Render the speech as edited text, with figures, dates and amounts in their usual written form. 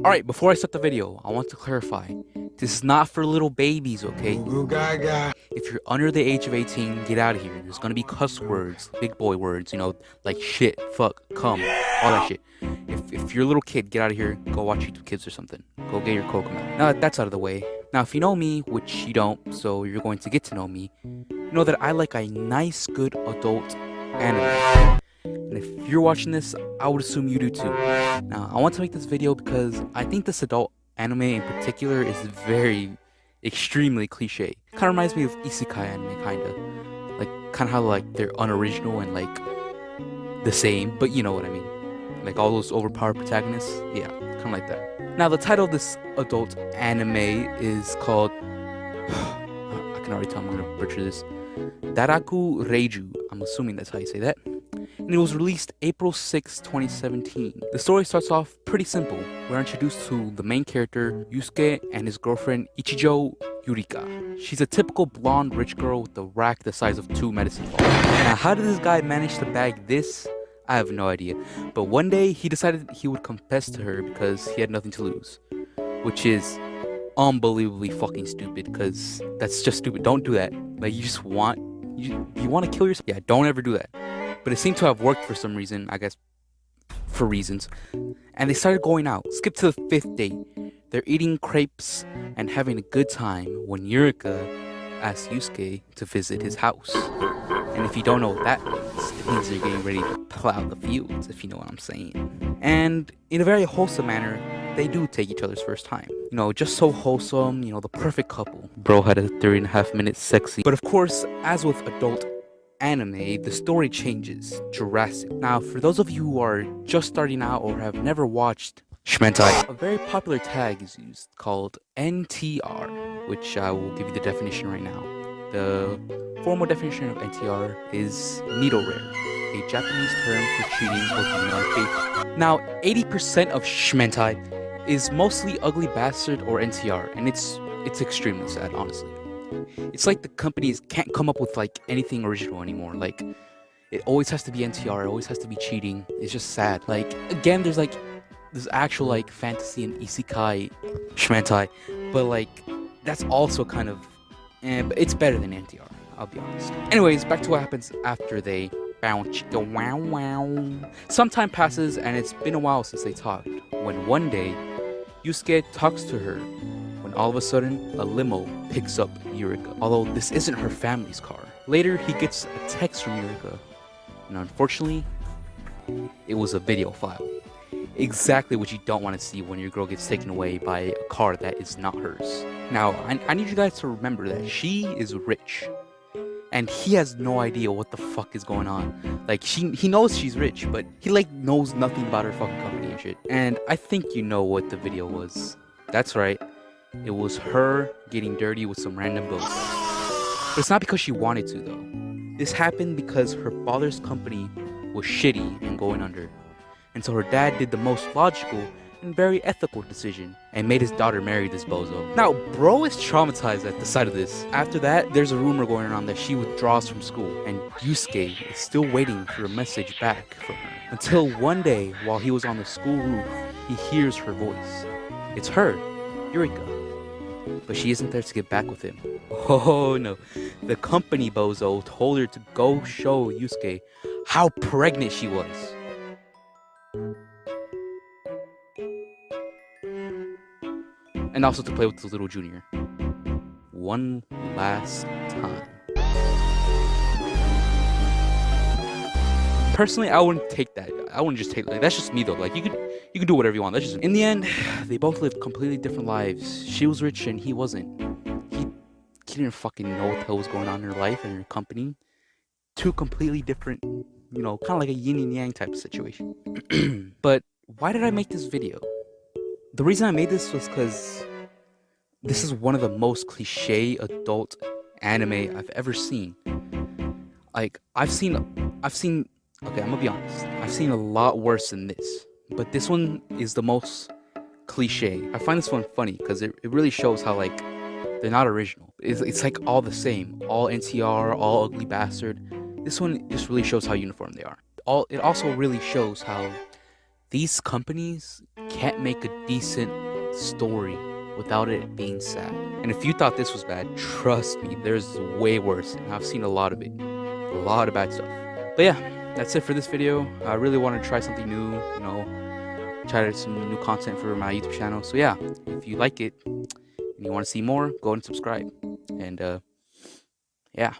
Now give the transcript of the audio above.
Alright, before I start the video, I want to clarify. This is not for little babies, okay? Ooh, gaga. If you're under the age of 18, get out of here. There's gonna be cuss words, big boy words, like shit, fuck, cum, all that shit. If you're a little kid, get out of here, go watch YouTube Kids or something. Go get your Coconut. Now that that's out of the way. Now, if you know me, which you don't, so you're going to get to know me, you know that I like a nice, good adult anime. And if you're watching this, I would assume you do too. Now, I want to make this video because I think this adult anime in particular is extremely cliche. Kind of reminds me of isekai anime, kinda. Like, kind of how, like, they're unoriginal and, like, the same, but you know what I mean. Like, all those overpowered protagonists? Yeah, kind of like that. Now, the title of this adult anime is called... I can already tell I'm gonna butcher this. Daraku Reiju. I'm assuming that's how you say that. And it was released April 6, 2017. The story starts off pretty simple. We're introduced to the main character, Yusuke, and his girlfriend, Ichijo Yurika. She's a typical blonde rich girl with a rack the size of 2 medicine balls. Now, how did this guy manage to bag this? I have no idea. But one day, he decided he would confess to her because he had nothing to lose. Which is unbelievably fucking stupid, because that's just stupid. Don't do that. Like, you want to kill yourself? Yeah, don't ever do that. But it seemed to have worked for some reason, I guess, for reasons. And they started going out. Skip to the 5th date. They're eating crepes and having a good time when Yurika asks Yusuke to visit his house. And if you don't know what that means, it means they're getting ready to plow the fields, if you know what I'm saying. And in a very wholesome manner, they do take each other's first time. You know, just so wholesome, the perfect couple. Bro had a 3.5-minute sexy. But of course, as with adult anime, the story changes drastically. Now, for those of you who are just starting out or have never watched Shmentai, a very popular tag is used called nt4i, which I will give you the definition right now. The formal definition of nt4i is needle rare, a Japanese term for cheating or being unfaithful. Now, 80% of Shmentai is mostly ugly bastard or nt4, and it's extremely sad, honestly. It's like the companies can't come up with like anything original anymore. Like, it always has to be nt4, it always has to be cheating. It's just sad. Like, again, there's actual like fantasy and isekai Shmentai, but like that's also kind of but it's better than nt4, I'll be honest. Anyways, back to what happens after they bow chicka wow wow. Some time passes and it's been a while since they talked, when one day Yusuke talks to her, when all of a sudden a limo picks up Yurika, although this isn't her family's car. Later he gets a text from Yurika, and unfortunately it was a video file. Exactly what you don't want to see when your girl gets taken away by a car that is not hers. Now, I need you guys to remember that she is rich, and he has no idea what the fuck is going on. Like, he knows she's rich, but he like knows nothing about her fucking company and shit. And I think you know what the video was. That's right, it was her getting dirty with some random boat. But it's not because she wanted to, though. This happened because her father's company was shitty and going under. And so her dad did the most logical and very ethical decision and made his daughter marry this bozo. Now, bro is traumatized at the sight of this. After that, there's a rumor going around that she withdraws from school, and Yusuke is still waiting for a message back from her. Until one day, while he was on the school roof, he hears her voice. It's her, Yurika. But she isn't there to get back with him. Oh no, the company bozo told her to go show Yusuke how pregnant she was. And also to play with the little junior. One last time. Personally, I wouldn't take that. I wouldn't just take it. Like, that's just me though. Like, you could do whatever you want. That's just... In the end, they both lived completely different lives. She was rich and he wasn't. He didn't fucking know what the hell was going on in her life and her company. Two completely different, kind of like a yin and yang type of situation. But why did I make this video? The reason I made this was because this is one of the most cliche adult anime I've ever seen. Like, I've seen, okay, I'm gonna be honest, I've seen a lot worse than this, but this one is the most cliche. I find this one funny because it really shows how, like, they're not original. It's like all the same, all nt4, all ugly bastard. This one just really shows how uniform they are. It also really shows how these companies can't make a decent story without it being sad. And if you thought this was bad, trust me, there's way worse. And I've seen a lot of it. A lot of bad stuff. But yeah, that's it for this video. I really want to try something new, try some new content for my YouTube channel. So yeah, if you like it and you want to see more, go and subscribe. And yeah.